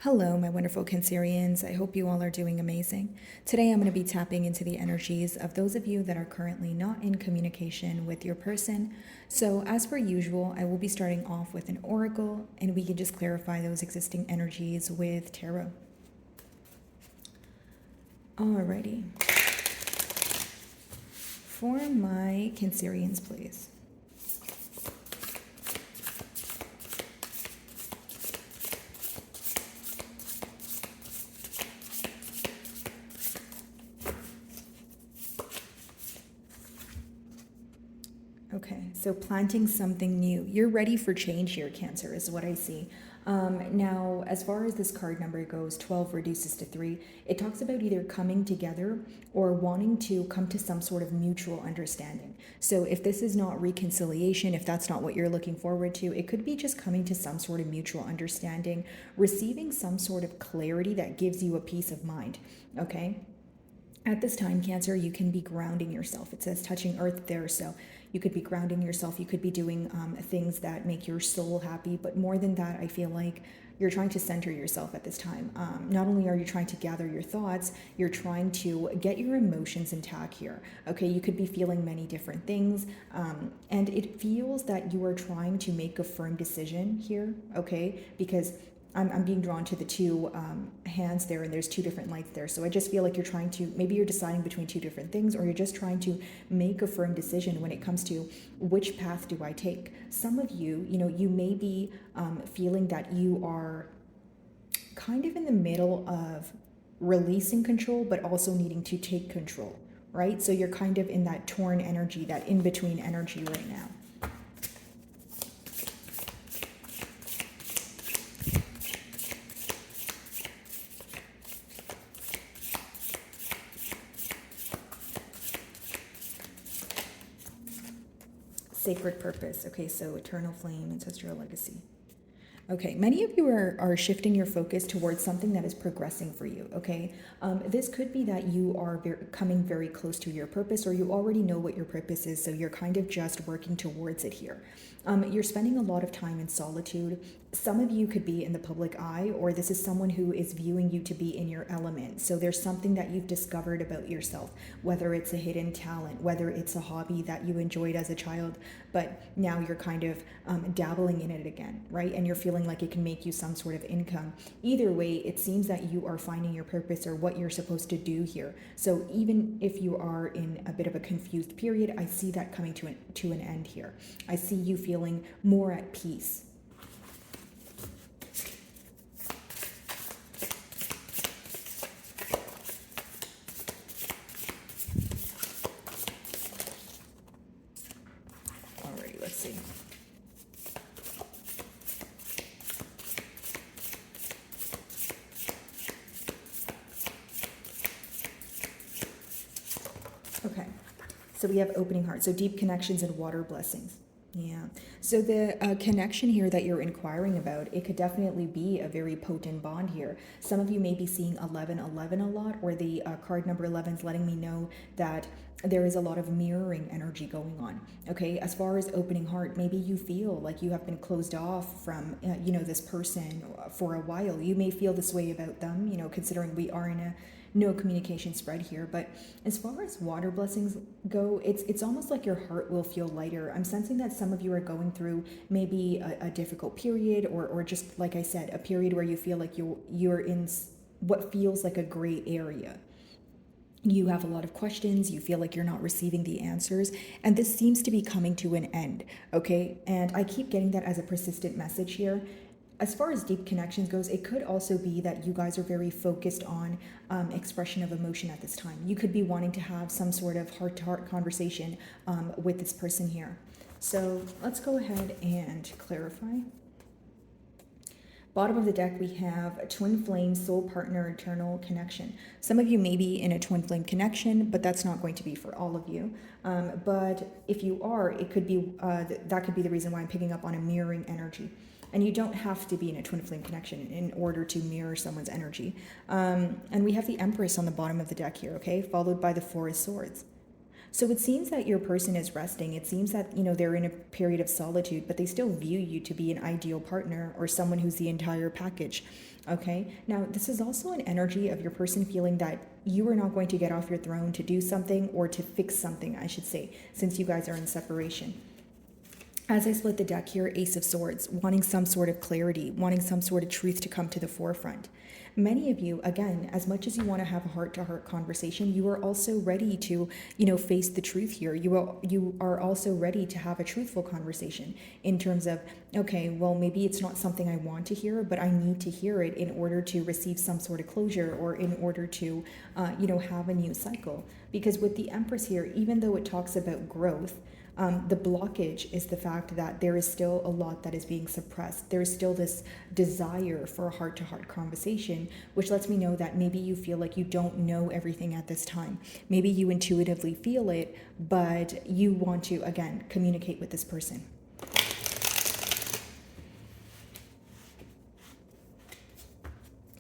Hello, my wonderful Cancerians. I hope you all are doing amazing. Today, I'm going to be tapping into the energies of those of you that are currently not in communication with your person. So, as per usual, I will be starting off with an oracle, and we can just clarify those existing energies with tarot. Alrighty. For my Cancerians, please. Okay, so planting something new. You're ready for change here, Cancer, is what I see. Now, as far as this card number goes, 12 reduces to 3. It talks about either coming together or wanting to come to some sort of mutual understanding. So, if this is not reconciliation, if that's not what you're looking forward to, it could be just coming to some sort of mutual understanding, receiving some sort of clarity that gives you a peace of mind. Okay? At this time, Cancer, you can be grounding yourself. It says touching earth there, so you could be grounding yourself. You could be doing things that make your soul happy, but more than that, I feel like you're trying to center yourself at this time. Not only are you trying to gather your thoughts, you're trying to get your emotions intact here. Okay, you could be feeling many different things, and it feels that you are trying to make a firm decision here, okay, because I'm being drawn to the two hands there, and there's two different lights there. So I just feel like you're trying to, maybe you're deciding between two different things, or you're just trying to make a firm decision when it comes to which path do I take. Some of you, you may be feeling that you are kind of in the middle of releasing control, but also needing to take control, right? So you're kind of in that torn energy, that in between energy right now. Sacred purpose. Okay, so eternal flame, ancestral legacy. Okay, many of you are shifting your focus towards something that is progressing for you, okay? This could be that you are coming very close to your purpose, or you already know what your purpose is, so you're kind of just working towards it here. You're spending a lot of time in solitude. Some of you could be in the public eye, or this is someone who is viewing you to be in your element. So there's something that you've discovered about yourself, whether it's a hidden talent, whether it's a hobby that you enjoyed as a child, but now you're kind of dabbling in it again, right? And you're feeling like it can make you some sort of income. Either way, it seems that you are finding your purpose or what you're supposed to do here. So even if you are in a bit of a confused period, I see that coming to an end here. I see you feeling more at peace. Alrighty, let's see. Okay, so we have opening heart, so deep connections and water blessings. Yeah, so the connection here that you're inquiring about, it could definitely be a very potent bond here. Some of you may be seeing 1111 a lot, or the card number 11 is letting me know that there is a lot of mirroring energy going on. Okay, as far as opening heart, maybe you feel like you have been closed off from this person for a while. You may feel this way about them, considering we are in a no communication spread here. But as far as water blessings go, it's almost like your heart will feel lighter. I'm sensing that some of you are going through maybe a difficult period, or just like I said, a period where you feel like you're in what feels like a gray area. You have a lot of questions, you feel like you're not receiving the answers, and this seems to be coming to an end, okay? And I keep getting that as a persistent message here. As far as deep connections goes, it could also be that you guys are very focused on expression of emotion at this time. You could be wanting to have some sort of heart-to-heart conversation with this person here. So let's go ahead and clarify. Bottom of the deck, we have a twin flame, soul partner, eternal connection. Some of you may be in a twin flame connection, but that's not going to be for all of you. But if you are, it could be that could be the reason why I'm picking up on a mirroring energy. And you don't have to be in a twin flame connection in order to mirror someone's energy. And we have the Empress on the bottom of the deck here, okay, followed by the Four of Swords. So it seems that your person is resting. It seems that, they're in a period of solitude, but they still view you to be an ideal partner or someone who's the entire package. Okay. Now, this is also an energy of your person feeling that you are not going to get off your throne to do something or to fix something, I should say, since you guys are in separation. As I split the deck here, Ace of Swords, wanting some sort of clarity, wanting some sort of truth to come to the forefront. Many of you, again, as much as you want to have a heart-to-heart conversation, you are also ready to, face the truth here. You are also ready to have a truthful conversation in terms of, okay, well, maybe it's not something I want to hear, but I need to hear it in order to receive some sort of closure or in order to, have a new cycle. Because with the Empress here, even though it talks about growth, the blockage is the fact that there is still a lot that is being suppressed. There is still this desire for a heart-to-heart conversation, which lets me know that maybe you feel like you don't know everything at this time. Maybe you intuitively feel it, but you want to, again, communicate with this person.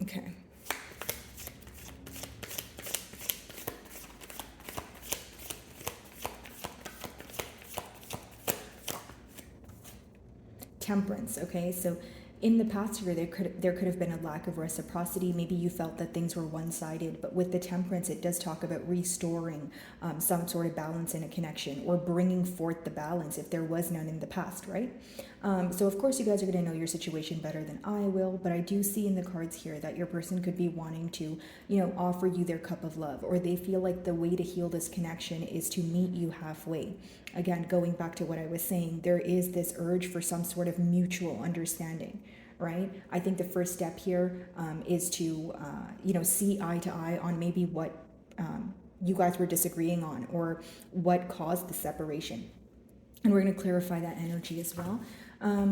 Okay. Temperance. Okay, so in the past year there could have been a lack of reciprocity. Maybe you felt that things were one-sided, but with the Temperance, it does talk about restoring some sort of balance in a connection, or bringing forth the balance if there was none in the past, right? So of course you guys are going to know your situation better than I will, but I do see in the cards here that your person could be wanting to, offer you their cup of love, or they feel like the way to heal this connection is to meet you halfway. Again, going back to what I was saying, there is this urge for some sort of mutual understanding, right? I think the first step here is to, see eye to eye on maybe what you guys were disagreeing on, or what caused the separation. And we're going to clarify that energy as well.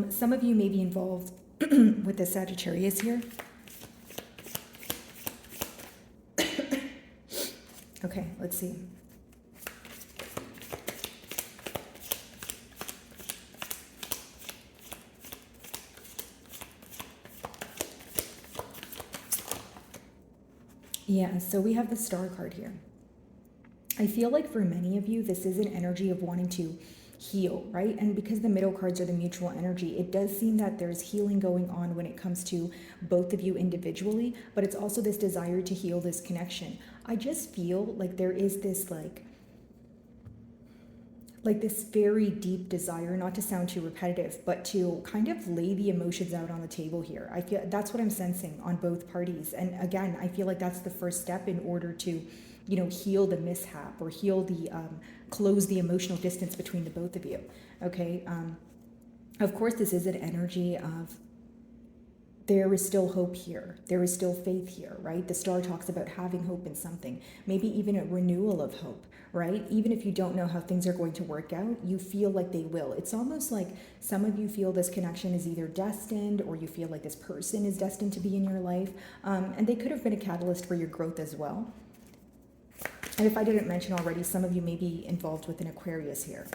Some of you may be involved with the Sagittarius here. Okay, let's see. Yeah, so we have the Star card here. I feel like for many of you, this is an energy of wanting to heal, right? And because the middle cards are the mutual energy, it does seem that there's healing going on when it comes to both of you individually, but it's also this desire to heal this connection. I just feel like there is this like this very deep desire, not to sound too repetitive, but to kind of lay the emotions out on the table here. I feel that's what I'm sensing on both parties. And again, I feel like that's the first step in order to, heal the mishap, or heal the, close the emotional distance between the both of you. Okay. Of course, this is an energy of, there is still hope here. There is still faith here, right? The Star talks about having hope in something, maybe even a renewal of hope, right? Even if you don't know how things are going to work out, you feel like they will. It's almost like some of you feel this connection is either destined, or you feel like this person is destined to be in your life. And they could have been a catalyst for your growth as well. And if I didn't mention already, some of you may be involved with an Aquarius here.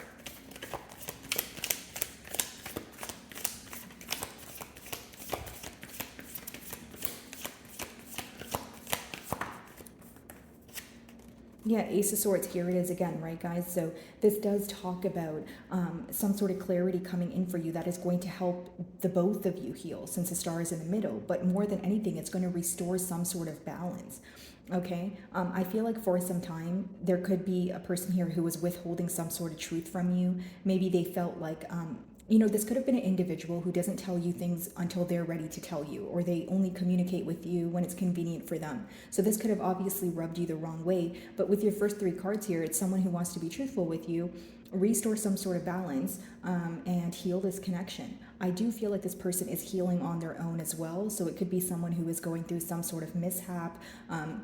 Yeah, Ace of Swords, here it is again, right, guys? So this does talk about some sort of clarity coming in for you that is going to help the both of you heal, since the Star is in the middle. But more than anything, it's going to restore some sort of balance, okay? I feel like for some time, there could be a person here who was withholding some sort of truth from you. Maybe they felt like, this could have been an individual who doesn't tell you things until they're ready to tell you, or they only communicate with you when it's convenient for them. So this could have obviously rubbed you the wrong way. But with your first three cards here, it's someone who wants to be truthful with you, restore some sort of balance, and heal this connection. I do feel like this person is healing on their own as well. So it could be someone who is going through some sort of mishap, or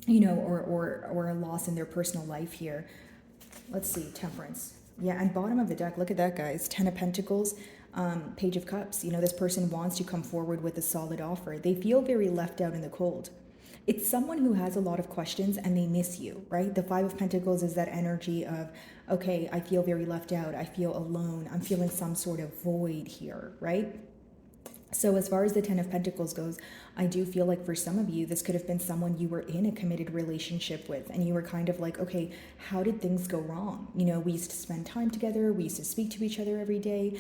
a loss in their personal life here. Let's see, Temperance. Yeah, and bottom of the deck, look at that, guys. 10 of Pentacles, Page of Cups. This person wants to come forward with a solid offer. They feel very left out in the cold. It's someone who has a lot of questions and they miss you, right? The Five of Pentacles is that energy of, okay, I feel very left out. I feel alone. I'm feeling some sort of void here, right? So as far as the 10 of Pentacles goes, I do feel like for some of you, this could have been someone you were in a committed relationship with, and you were kind of like, okay, how did things go wrong? You know, we used to spend time together, we used to speak to each other every day,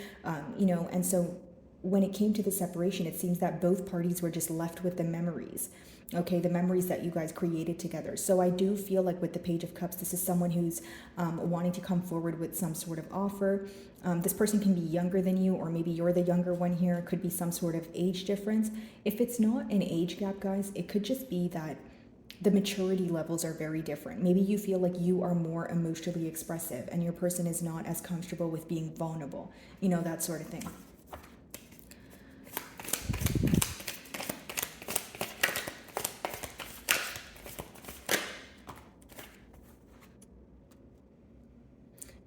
you know, and so when it came to the separation, it seems that both parties were just left with the memories. Okay, the memories that you guys created together. So I do feel like with the Page of Cups, this is someone who's wanting to come forward with some sort of offer. This person can be younger than you, or maybe you're the younger one here. It could be some sort of age difference. If it's not an age gap, guys, it could just be that the maturity levels are very different. Maybe you feel like you are more emotionally expressive and your person is not as comfortable with being vulnerable, you know, that sort of thing.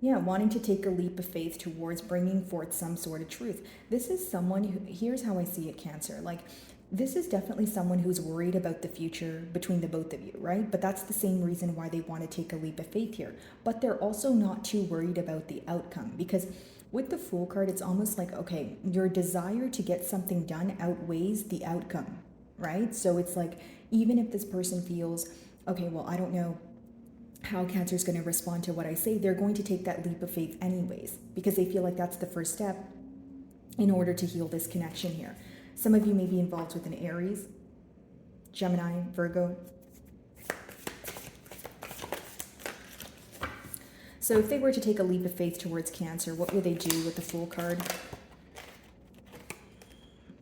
Yeah, wanting to take a leap of faith towards bringing forth some sort of truth. This is someone who, here's how I see it, Cancer. Like, this is definitely someone who's worried about the future between the both of you, right? But that's the same reason why they want to take a leap of faith here. But they're also not too worried about the outcome, because with the Fool card, it's almost like, okay, your desire to get something done outweighs the outcome, right? So it's like, even if this person feels, okay, well, I don't know how Cancer is going to respond to what I say, they're going to take that leap of faith anyways, because they feel like that's the first step in order to heal this connection here. Some of you may be involved with an Aries, Gemini, Virgo. So if they were to take a leap of faith towards Cancer, what would they do with the Fool card?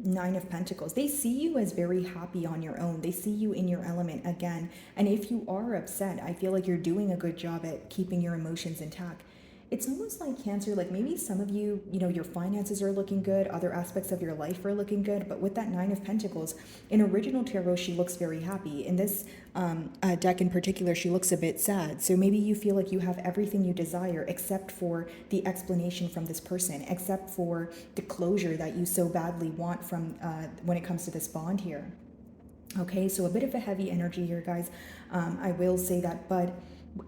Nine of Pentacles. They see you as very happy on your own. They see you in your element again. And if you are upset, I feel like you're doing a good job at keeping your emotions intact. It's almost like Cancer, like maybe some of you, you know, your finances are looking good, other aspects of your life are looking good, but with that Nine of Pentacles, in original tarot, she looks very happy. In this deck in particular, she looks a bit sad. So maybe you feel like you have everything you desire except for the explanation from this person, except for the closure that you so badly want from when it comes to this bond here. Okay, so a bit of a heavy energy here, guys. I will say that, but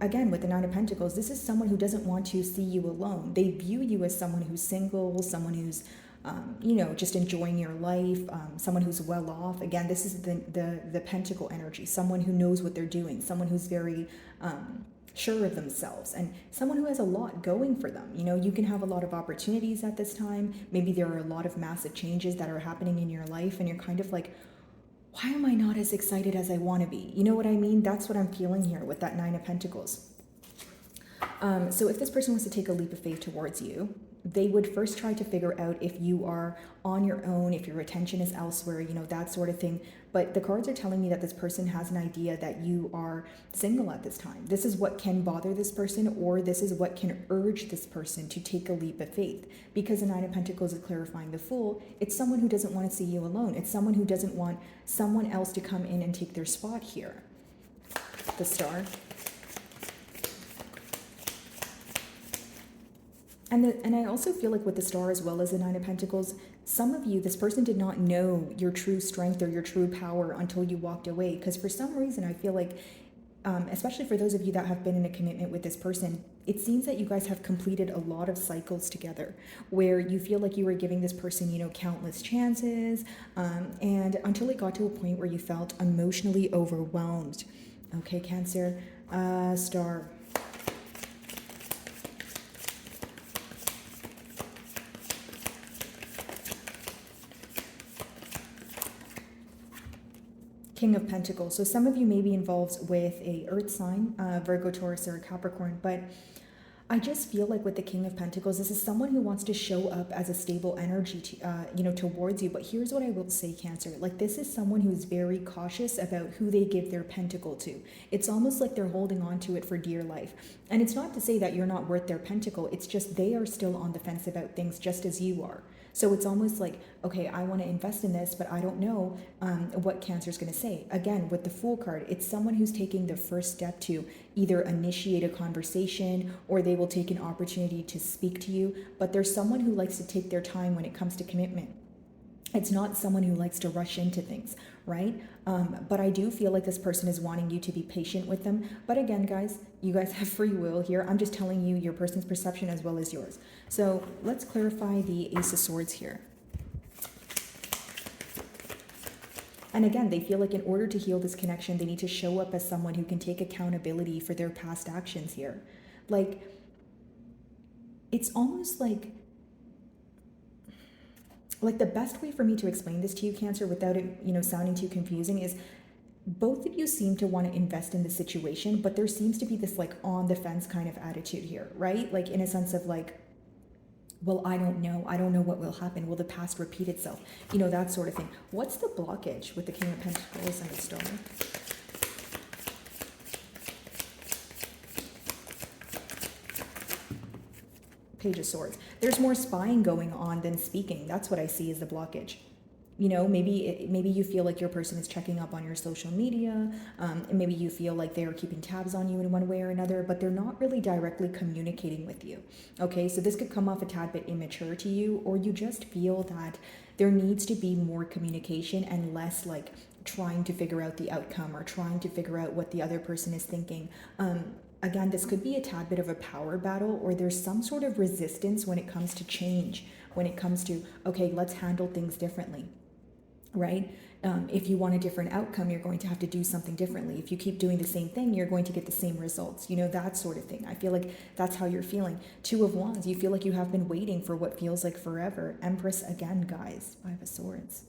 again, with the Nine of Pentacles, this is someone who doesn't want to see you alone. They view you as someone who's single, someone who's, you know, just enjoying your life, someone who's well off. Again, this is the Pentacle energy, someone who knows what they're doing, someone who's very sure of themselves, and someone who has a lot going for them. You know, you can have a lot of opportunities at this time. Maybe there are a lot of massive changes that are happening in your life, and you're kind of like, why am I not as excited as I want to be? You know what I mean? That's what I'm feeling here with that Nine of Pentacles. So if this person wants to take a leap of faith towards you, they would first try to figure out if you are on your own, if your attention is elsewhere, you know, that sort of thing. But the cards are telling me that this person has an idea that you are single at this time. This is what can bother this person, or this is what can urge this person to take a leap of faith. Because the Nine of Pentacles is clarifying the Fool, it's someone who doesn't want to see you alone. It's someone who doesn't want someone else to come in and take their spot here. The Star. And I also feel like with the Star as well as the Nine of Pentacles, some of you, this person did not know your true strength or your true power until you walked away. Because for some reason, I feel like, especially for those of you that have been in a commitment with this person, it seems that you guys have completed a lot of cycles together where you feel like you were giving this person, you know, countless chances, and until it got to a point where you felt emotionally overwhelmed. Okay, Cancer, Star. King of Pentacles. So some of you may be involved with a earth sign, Virgo, Taurus, or Capricorn, but I just feel like with the King of Pentacles, this is someone who wants to show up as a stable energy, you know, towards you. But here's what I will say, Cancer. Like, this is someone who's very cautious about who they give their pentacle to. It's almost like they're holding on to it for dear life. And it's not to say that you're not worth their pentacle. It's just they are still on the fence about things just as you are. So it's almost like, okay, I want to invest in this, but I don't know what Cancer is going to say. Again, with the Fool card, it's someone who's taking the first step to either initiate a conversation, or they will take an opportunity to speak to you. But there's someone who likes to take their time when it comes to commitment. It's not someone who likes to rush into things, right? But I do feel like this person is wanting you to be patient with them. But again, guys, you guys have free will here. I'm just telling you your person's perception as well as yours. So let's clarify the Ace of Swords here. And again, they feel like in order to heal this connection, they need to show up as someone who can take accountability for their past actions here. Like, it's almost like the best way for me to explain this to you, Cancer, without it, sounding too confusing, is both of you seem to want to invest in the situation, but there seems to be this like on the fence kind of attitude here, right? Like in a sense of like, well, I don't know what will happen. Will the past repeat itself? That sort of thing. What's the blockage with the King of Pentacles and the Star? Page of Swords. There's more spying going on than speaking. That's what I see as the blockage. Maybe you feel like your person is checking up on your social media, and maybe you feel like they are keeping tabs on you in one way or another, but they're not really directly communicating with you. Okay, so this could come off a tad bit immature to you, or you just feel that there needs to be more communication and less like trying to figure out the outcome or trying to figure out what the other person is thinking. Again, this could be a tad bit of a power battle, or there's some sort of resistance when it comes to change, when it comes to, okay, let's handle things differently. Right? If you want a different outcome, you're going to have to do something differently. If you keep doing the same thing, you're going to get the same results. That sort of thing. I feel like that's how you're feeling. Two of Wands, you feel like you have been waiting for what feels like forever. Empress again, guys. Five of Swords.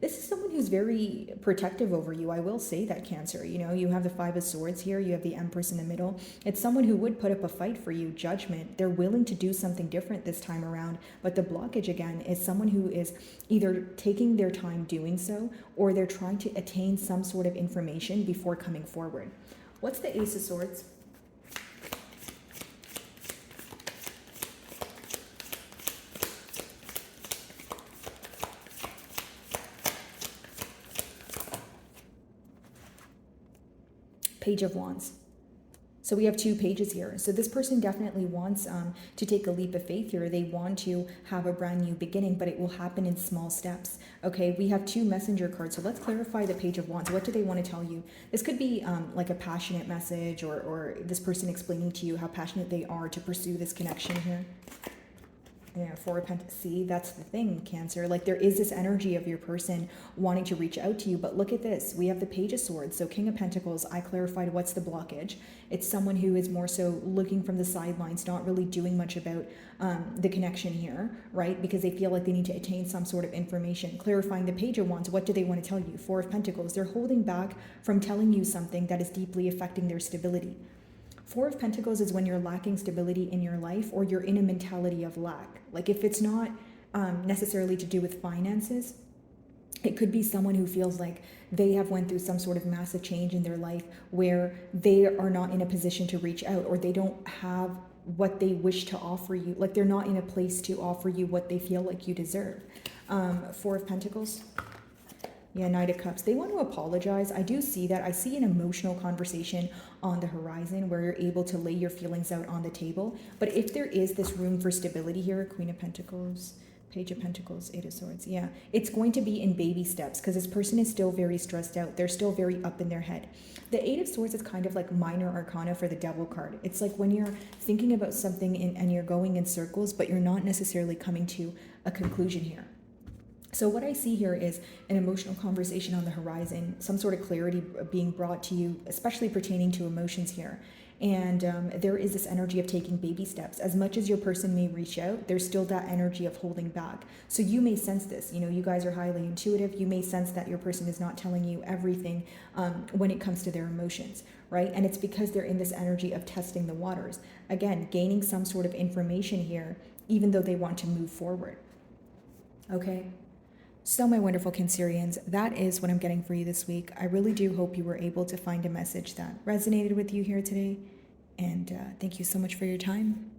This is someone who's very protective over you. I will say that, Cancer. You have the Five of Swords here. You have the Empress in the middle. It's someone who would put up a fight for you. Judgment. They're willing to do something different this time around. But the blockage, again, is someone who is either taking their time doing so, or they're trying to attain some sort of information before coming forward. What's the Ace of Swords? Page of Wands. So we have two pages here. So this person definitely wants to take a leap of faith here. They want to have a brand new beginning, but it will happen in small steps. Okay, we have two messenger cards. So let's clarify the Page of Wands. What do they want to tell you? This could be like a passionate message, or this person explaining to you how passionate they are to pursue this connection here. Yeah, Four of Pentacles. See, that's the thing, Cancer. Like there is this energy of your person wanting to reach out to you. But look at this. We have the Page of Swords. So King of Pentacles, I clarified what's the blockage. It's someone who is more so looking from the sidelines, not really doing much about the connection here, right? Because they feel like they need to attain some sort of information. Clarifying the Page of Wands, what do they want to tell you? Four of Pentacles. They're holding back from telling you something that is deeply affecting their stability. Four of Pentacles is when you're lacking stability in your life, or you're in a mentality of lack. Like if it's not necessarily to do with finances, it could be someone who feels like they have went through some sort of massive change in their life where they are not in a position to reach out, or they don't have what they wish to offer you. Like they're not in a place to offer you what they feel like you deserve. Four of Pentacles. Yeah, Knight of Cups. They want to apologize. I do see that. I see an emotional conversation on the horizon where you're able to lay your feelings out on the table. But if there is this room for stability here, Queen of Pentacles, Page of Pentacles, Eight of Swords. Yeah, it's going to be in baby steps because this person is still very stressed out. They're still very up in their head. The Eight of Swords is kind of like minor arcana for the Devil card. It's like when you're thinking about something and you're going in circles, but you're not necessarily coming to a conclusion here. So what I see here is an emotional conversation on the horizon, some sort of clarity being brought to you, especially pertaining to emotions here. And there is this energy of taking baby steps. As much as your person may reach out, there's still that energy of holding back. So you may sense this. You guys are highly intuitive. You may sense that your person is not telling you everything when it comes to their emotions, right? And it's because they're in this energy of testing the waters. Again, gaining some sort of information here, even though they want to move forward. Okay? So my wonderful Cancerians, that is what I'm getting for you this week. I really do hope you were able to find a message that resonated with you here today. And thank you so much for your time.